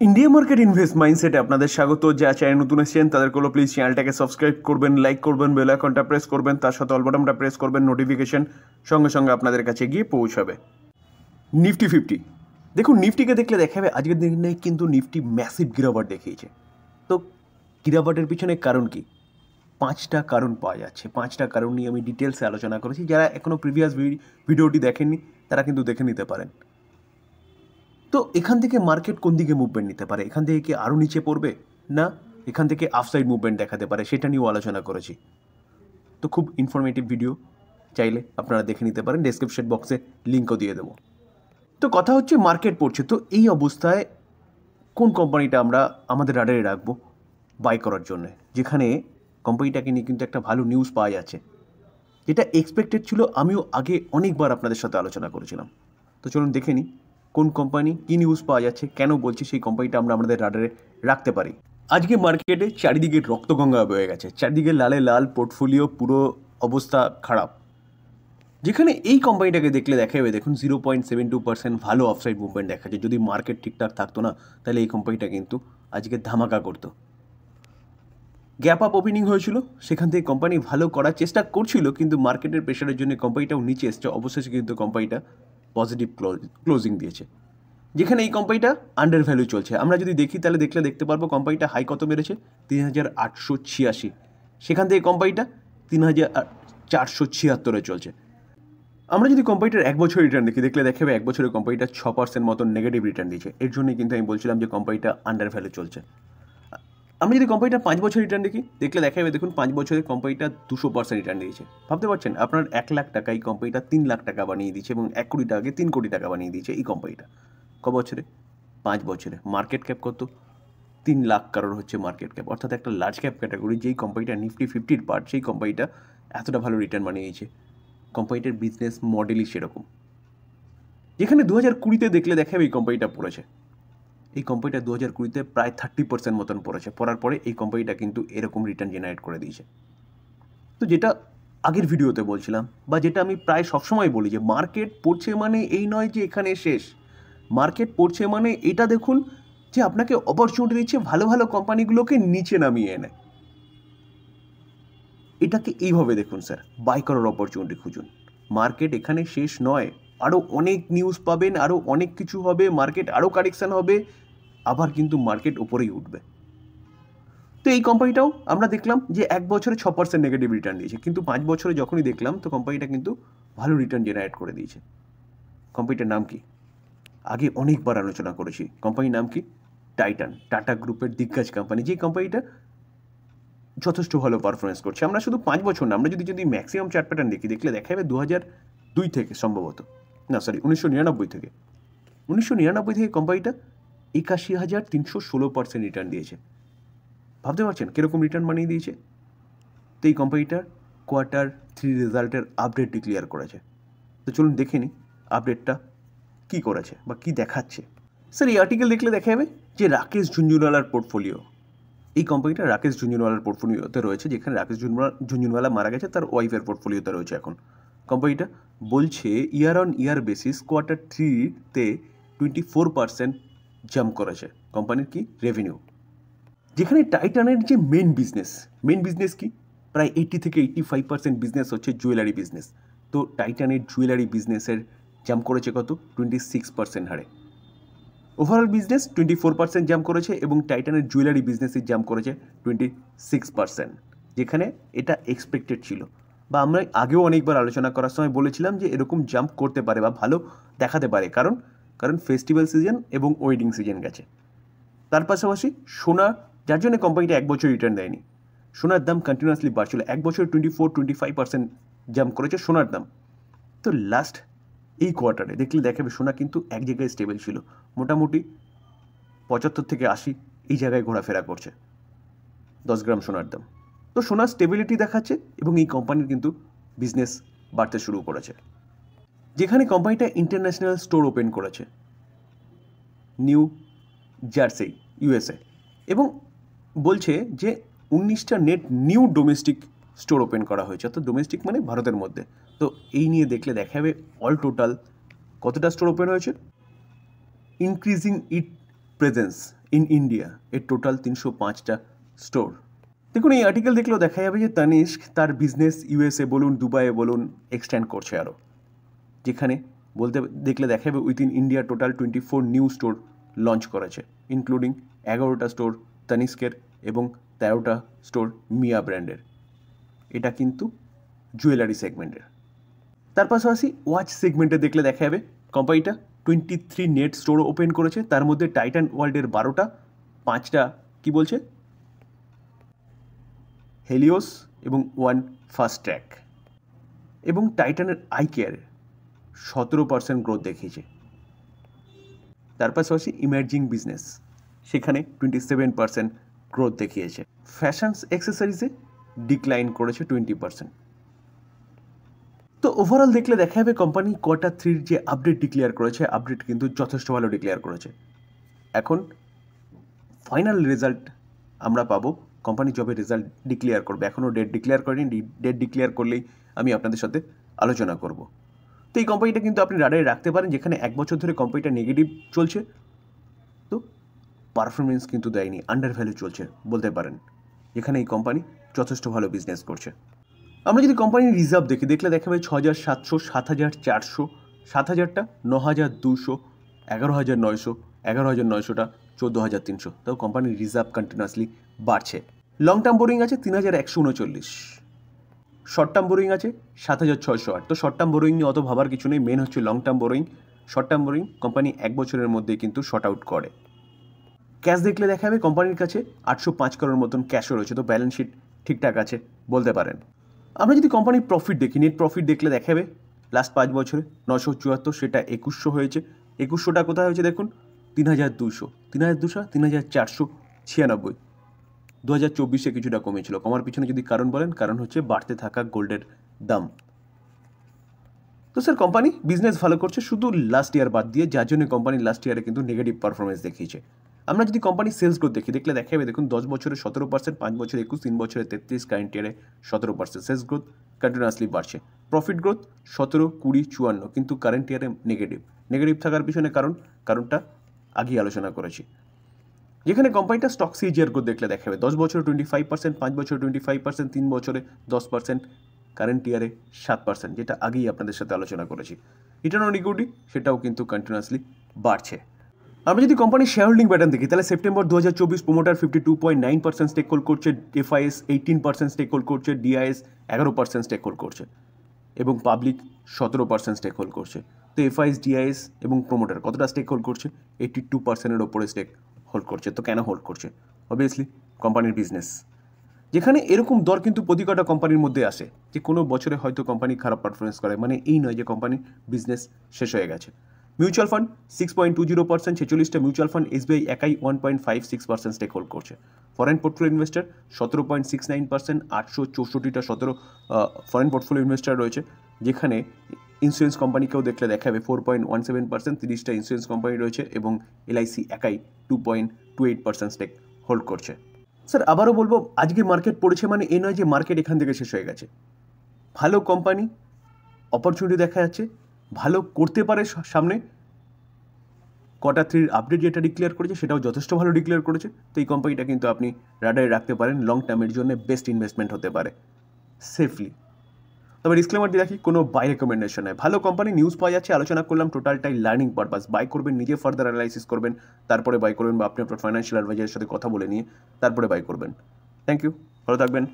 India market invest মাইন্ডসেটে আপনাদের স্বাগত। যা চ্যানেল নতুন এসেছেন তাদেরগুলো প্লিজ চ্যানেলটাকে সাবস্ক্রাইব করবেন, লাইক করবেন, বেল আইকনটা প্রেস করবেন, তার সাথে অল বাটনটা প্রেস করবেন, নোটিফিকেশন সঙ্গে সঙ্গে আপনাদের কাছে গিয়ে পৌঁছাবে। নিফটি 50 দেখুন, নিফটিকে দেখলে দেখাবে আজকের দিনে কিন্তু নিফটি ম্যাসিভ গিরাবাট দেখিয়েছে। তো গিরাবাটের পিছনে কারণ কি? 5টা কারণ পাওয়া যাচ্ছে। 5টা কারণ নিয়ে আমি ডিটেলসে আলোচনা করেছি। যারা এখনও প্রিভিয়াস ভিডিওটি দেখেননি তারা কিন্তু দেখে নিতে পারেন। তো এখান থেকে মার্কেট কোন দিকে মুভমেন্ট নিতে পারে? এখান থেকে কি আরও নিচে পড়বে, না এখান থেকে আপসাইড মুভমেন্ট দেখাতে পারে, সেটা নিয়েও আলোচনা করেছি। তো খুব ইনফরমেটিভ ভিডিও, চাইলে আপনারা দেখে নিতে পারেন, ডেসক্রিপশন বক্সে লিঙ্কও দিয়ে দেবো। তো কথা হচ্ছে মার্কেট পড়ছে, তো এই অবস্থায় কোন কোম্পানিটা আমরা আমাদের রাডারে রাখবো বাই করার জন্য, যেখানে কোম্পানিটাকে নিয়ে কিন্তু একটা ভালো নিউজ পাওয়া যাচ্ছে, যেটা এক্সপেক্টেড ছিল। আমিও আগে অনেকবার আপনাদের সাথে আলোচনা করেছিলাম। তো চলুন দেখে নিই কোন কোম্পানি, কী নিউজ পাওয়া যাচ্ছে, কেন বলছি সেই কোম্পানিটা আমরা আমাদের রাডারে রাখতে পারি। আজকে মার্কেটে চারিদিকে রক্তগঙ্গা বয়ে গেছে, চারিদিকে লালে লাল, পোর্টফোলিও পুরো অবস্থা খারাপ। যেখানে এই কোম্পানিটাকে দেখলে দেখা যাবে, দেখুন 0.72% ভালো অফসাইড মুভমেন্ট দেখাচ্ছে। যদি মার্কেট ঠিকঠাক থাকতো না তাহলে এই কোম্পানিটা কিন্তু আজকে ধামাকা করতো। গ্যাপ আপ ওপেনিং হয়েছিল, সেখান থেকে কোম্পানি ভালো করার চেষ্টা করছিল, কিন্তু মার্কেটের প্রেশারের জন্য কোম্পানিটাও নিচে এসছে। অবশেষে কিন্তু কোম্পানিটা পজিটিভ ক্লোজিং দিয়েছে, যেখানে এই কোম্পানিটা আন্ডার ভ্যালু চলছে। আমরা যদি দেখি তাহলে দেখতে পারবো কোম্পানিটা হাই কত মেরেছে, 3886। সেখান থেকে কোম্পানিটা 3476-এ চলছে। আমরা যদি কোম্পানিটার 1 বছর রিটার্ন দেখলে দেখাবে 1 বছরে কোম্পানিটা 6% মতো নেগেটিভ রিটার্ন দিয়েছে। এর জন্যই কিন্তু আমি বলছিলাম যে কোম্পানিটা আন্ডার ভ্যালু চলছে। আমরা যদি কোম্পানিটা 5 বছর রিটার্ন দেখলে দেখা যাবে, দেখুন 5 বছরে কোম্পানিটা 200% রিটার্ন দিয়েছে। ভাবতে পারছেন, আপনার 1 লাখ টাকা এই কোম্পানিটা 3 লাখ টাকা বানিয়ে দিয়েছে, এবং 1 কোটি টাকাকে 3 কোটি টাকা বানিয়ে দিয়েছে এই কোম্পানিটা। ক বছরে? 5 বছরে। মার্কেট ক্যাপ কত? 3 লাখ কারোর হচ্ছে মার্কেট ক্যাপ, অর্থাৎ একটা লার্জ ক্যাপ ক্যাটাগরি যেই কোম্পানিটা নিফটি 50-র পার্ট, সেই কোম্পানিটা এতটা ভালো রিটার্ন বানিয়েছে। কোম্পানিটার বিজনেস মডেলই সেরকম। যেখানে 2020-তে দেখলে দেখাবে এই কোম্পানিটা পড়েছে। এই কোম্পানিটা 2020-তে প্রায় 30% মতন পড়েছে। পড়ার পরে এই কোম্পানিটা কিন্তু এরকম রিটার্ন জেনারেট করে দিয়েছে। তো যেটা আগের ভিডিওতে বলছিলাম, বা যেটা আমি প্রায় সবসময় বলি, যে মার্কেট পড়ছে মানে এই নয় যে এখানে শেষ। মার্কেট পড়ছে মানে এটা দেখুন যে আপনাকে অপরচুনিটি দিচ্ছে ভালো ভালো কোম্পানিগুলোকে নিচে নামিয়ে এনে। এটাকে এইভাবে দেখুন স্যার, বাই করার অপরচুনিটি খুঁজুন। মার্কেট এখানে শেষ নয়, আরও অনেক নিউজ পাবেন, আরও অনেক কিছু হবে, মার্কেট আরও কারেকশান হবে, আবার কিন্তু মার্কেট উপরেই উঠবে। তো এই কোম্পানিটাও আমরা দেখলাম যে 1 বছরে 6% নেগেটিভ রিটার্ন দিয়েছে, কিন্তু 5 বছরে যখনই দেখলাম তো কোম্পানিটা কিন্তু ভালো রিটার্ন জেনারেট করে দিয়েছে। কোম্পানিটার নাম কি? আগে অনেকবার আলোচনা করেছি। কোম্পানির নাম কি? টাইটান, টাটা গ্রুপের দিগ্গজ কোম্পানি। যে কোম্পানিটা যথেষ্ট ভালো পারফরমেন্স করছে। আমরা শুধু 5 বছর না, আমরা যদি ম্যাক্সিমাম চার্ট প্যাটার্ন দেখলে দেখা যাবে 2002 থেকে সম্ভবত, না সরি 1999 থেকে 1999 থেকে কোম্পানিটা 81,316% রিটার্ন দিয়েছে। ভাবতে পারছেন কীরকম রিটার্ন বানিয়ে দিয়েছে? তো এই কোম্পানিটার Q3 রেজাল্টের আপডেট ডিক্লেয়ার করেছে। তো চলুন দেখে নিই আপডেটটা কী করেছে বা কী দেখাচ্ছে। স্যার এই আর্টিকেল দেখলে দেখা যাবে যে রাকেশ ঝুনঝুনওয়ালার পোর্টফোলিও, এই কোম্পানিটা রাকেশ ঝুনঝুনওয়ালার পোর্টফোলিওতে রয়েছে, যেখানে রাকেশ ঝুনঝুনওয়ালা মারা গেছে, তার ওয়াইফের পোর্টফোলিওতে রয়েছে এখন। কোম্পানিটা বলছে ইয়ার অন ইয়ার বেসিস Q3-তে 24% জাম্প করেছে কোম্পানির কি রেভিনিউ। যেখানে টাইটানের যে মেন বিজনেস কি, প্রায় 80 থেকে 85% বিজনেস হচ্ছে জুয়েলারি বিজনেস। তো টাইটানের জুয়েলারি বিজনেসের জাম্প করেছে কত? 26% হারে। ওভারঅল বিজনেস 24% জাম্প করেছে, এবং টাইটানের জুয়েলারি বিজনেসের জাম্প করেছে 26%, যেখানে এটা এক্সপেক্টেড ছিল, বা আমরা আগেও অনেকবার আলোচনা করার সময় বলেছিলাম যে এরকম জাম্প করতে পারে বা ভালো দেখাতে পারে, কারণ ফেস্টিভ্যাল সিজন এবং ওয়েডিং সিজন গেছে। তার পাশাপাশি সোনা, যার জন্য কোম্পানিটা 1 বছর রিটার্ন দেয়নি, সোনার দাম কন্টিনিউয়াসলি বাড়ছিল। 1 বছর 24-25% জাম্প করেছে সোনার দাম। তো লাস্ট এই কোয়ার্টারে দেখলে দেখাবে সোনা কিন্তু এক জায়গায় স্টেবল ছিল, মোটামুটি 75 থেকে 80 এই জায়গায় ঘোরাফেরা করছে 10 গ্রাম সোনার দাম। তো সোনার স্টেবিলিটি দেখাচ্ছে, এবং এই কোম্পানির কিন্তু বিজনেস বাড়তে শুরু করেছে। যেখানে কোম্পানিটা ইন্টারন্যাশনাল স্টোর ওপেন করেছে নিউ জার্সি USA, এবং বলছে যে 19টা net new domestic store open করা হয়েছে, অর্থাৎ ডোমেস্টিক মানে ভারতের মধ্যে। তো এই নিয়ে দেখলে দেখা যাবে অল টোটাল কতটা স্টোর ওপেন হয়েছে। Increasing it presence in India, এর টোটাল 305টা স্টোর। দেখুন এই আর্টিকেল দেখলেও দেখা যাবে যে তানিস্ক তার বিজনেস ইউএসএ বলুন, দুবাইয়ে বলুন, এক্সটেন্ড করছে আরও, যেখানে দেখলে দেখা যাবে within India total 24 new store launch করেছে, ইনক্লুডিং 11টা স্টোর তানিস্কের এবং 13টা স্টোর মিয়া ব্র্যান্ডের। এটা কিন্তু জুয়েলারি সেগমেন্টের। তার পাশাপাশি ওয়াচ সেগমেন্টে দেখলে দেখা যাবে কোম্পানিটা 23 নেট স্টোর ওপেন করেছে, তার মধ্যে টাইটান ওয়ার্ল্ডের 12টা, 5টা কি বলছে হেলিওস এবং 1 ফাস্ট ট্র্যাক, এবং টাইটানের আই কেয়ারে 17% গ্রোথ দেখিয়েছে। তার পাশাপাশি ইমার্জিং বিজনেস সেখানে 27% গ্রোথ দেখিয়েছে। ফ্যাশনস অ্যাক্সেসরিজে ডিক্লাইন করেছে 20%। তো ওভারঅল দেখলে দেখা যাবে কোম্পানি Q3 যে আপডেট ডিক্লেয়ার করেছে, আপডেট কিন্তু যথেষ্ট ভালো ডিক্লেয়ার করেছে। এখন ফাইনাল রেজাল্ট আমরা পাবো, কোম্পানি যবে রেজাল্ট ডিক্লেয়ার করবে, এখনও ডেট ডিক্লেয়ার করেনি, ডেট ডিক্লেয়ার করলেই আমি আপনাদের সাথে আলোচনা করব। তো এই কোম্পানিটা কিন্তু আপনি রাডারে রাখতে পারেন, যেখানে 1 বছর ধরে কোম্পানিটা নেগেটিভ চলছে, তো পারফরমেন্স কিন্তু দেয়নি, আন্ডার ভ্যালু চলছে বলতে পারেন, যেখানে এই কোম্পানি যথেষ্ট ভালো বিজনেস করছে। আমরা যদি কোম্পানির রিজার্ভ দেখলে দেখা যাবে 6,700, 7,400, 7,000টা, 9,200, 11,900, 11,900টা, 14,300। তাও কোম্পানির রিজার্ভ কন্টিনিউয়াসলি বাড়ছে। লং টার্ম বোরিং আছে 3,139, শর্ট টার্ম বোরিং আছে 7,608। তো শর্ট টার্ম বোরিং নিয়ে অত ভাবার কিছু নেই, মেন হচ্ছে long term boring. Short term boring company 1 বছরের মধ্যেই কিন্তু শর্ট আউট করে। ক্যাশ দেখলে দেখা যাবে কোম্পানির কাছে 805 crore মতন ক্যাশও রয়েছে, তো ব্যালেন্স শিট ঠিকঠাক আছে বলতে পারেন। আমরা যদি কোম্পানির প্রফিট দেখি, নেট প্রফিট দেখলে দেখা যাবে লাস্ট 5 বছরে 974, সেটা 2100 হয়েছে। 2100টা কোথায় হয়েছে দেখুন, 3,200, 3,496। 2024-এ কিছুটা কমেছিল, কমার পিছনে যদি কারণ বলেন, কারণ হচ্ছে বাড়তে থাকা গোল্ডের দাম। তো স্যার কোম্পানি বিজনেস ভালো করছে শুধু লাস্ট ইয়ার বাদ দিয়ে, যার জন্য কোম্পানি লাস্ট ইয়ারে কিন্তু নেগেটিভ পারফরমেন্স দেখিয়েছে। আমরা যদি কোম্পানির সেলস গ্রোথ দেখলে দেখা যাবে দেখুন 10 বছরে 17%, 5 বছরে 21, 3 বছরে 33, কারেন্ট ইয়ারে 17%। সেলস গ্রোথ কন্টিনিউয়াসলি বাড়ছে। প্রফিট গ্রোথ 17, 20, 54, কিন্তু কারেন্ট ইয়ারে নেগেটিভ থাকার পিছনে কারণটা আগেই আলোচনা করেছি। যেখানে কোম্পানিটা স্টক সিজিআর গ্রোথ দেখলে দেখা যাবে 10 বছরে 25%, 5 বছরে 25%, 3 বছরে 10%, কারেন্ট ইয়ারে 7%, যেটা আগেই আপনাদের সাথে আলোচনা করেছি। রিটার্ন অন ইকুইটি সেটাও কিন্তু কন্টিনিউয়াসলি বাড়ছে। আমরা যদি কোম্পানির শেয়ার হোল্ডিং প্যাটার্ন দেখি, তাহলে সেপ্টেম্বর 2024 প্রোমোটার 52.9% স্টেক হোল্ড করছে, এফআইএস 18% স্টেক হোল্ড করছে, ডিআইএস 11% স্টেক হোল্ড করছে, এবং পাবলিক 17% স্টেক হোল্ড করছে। তো এফআইএস, ডিআইএস এবং প্রোমোটার কতটা স্টেক হোল্ড করছে? 82%-এর ওপরে স্টেক হোল্ড করছে। তো কেন হোল্ড করছে? অবভিয়াসলি কোম্পানির বিজনেস, যেখানে এরকম দর কিন্তু প্রতি কটা কোম্পানির মধ্যে আসে, যে কোনো বছরে হয়তো কোম্পানি খারাপ পারফরমেন্স করে, মানে এই নয় যে কোম্পানির বিজনেস শেষ হয়ে গেছে। মিউচুয়াল ফান্ড 6.20%, 46টা মিউচুয়াল ফান্ড, এসবিআই একাই 1.56% স্টেক হোল্ড করছে। ফরেন পোর্টফোলিও ইনভেস্টার 17.69%, 864টা ফরেন পোর্টফোলিও ইনভেস্টার রয়েছে, যেখানে ইন্স্যুরেন্স কোম্পানিকেও দেখলে দেখা যাবে 4.17%, 30টা ইন্স্যুরেন্স কোম্পানি রয়েছে, এবং এলআইসি একাই 2.28% স্টেক হোল্ড করছে। স্যার আবারও বলবো, আজকে মার্কেট পড়েছে মানে এ নয় যে মার্কেট এখান থেকে শেষ হয়ে গেছে। ভালো কোম্পানি, অপরচুনিটি দেখা যাচ্ছে, ভালো করতে পারে সামনে। Q3 আপডেট যেটা ডিক্লেয়ার করেছে সেটাও যথেষ্ট ভালো ডিক্লেয়ার করেছে। তো এই কোম্পানিটা কিন্তু আপনি রাডারে রাখতে পারেন, লং টার্মের জন্য বেস্ট ইনভেস্টমেন্ট হতে পারে সেফলি। তবে ডিসক্লেমার দিয়ে রাখি, কোনো বাই রেকমেন্ডেশন নয়। ভালো কোম্পানি নিউজ পাওয়া যাচ্ছে, আলোচনা করলাম, টোটালটাই লার্নিং পারপাস। বাই করবেন, নিজে ফার্দার অ্যানালাইসিস করবেন, তারপরে বাই করবেন, বা আপনি আপনার ফাইন্যান্সিয়াল অ্যাডভাইজারের সাথে কথা বলে নিয়ে তারপরে বাই করবেন। থ্যাংক ইউ, ভালো থাকবেন।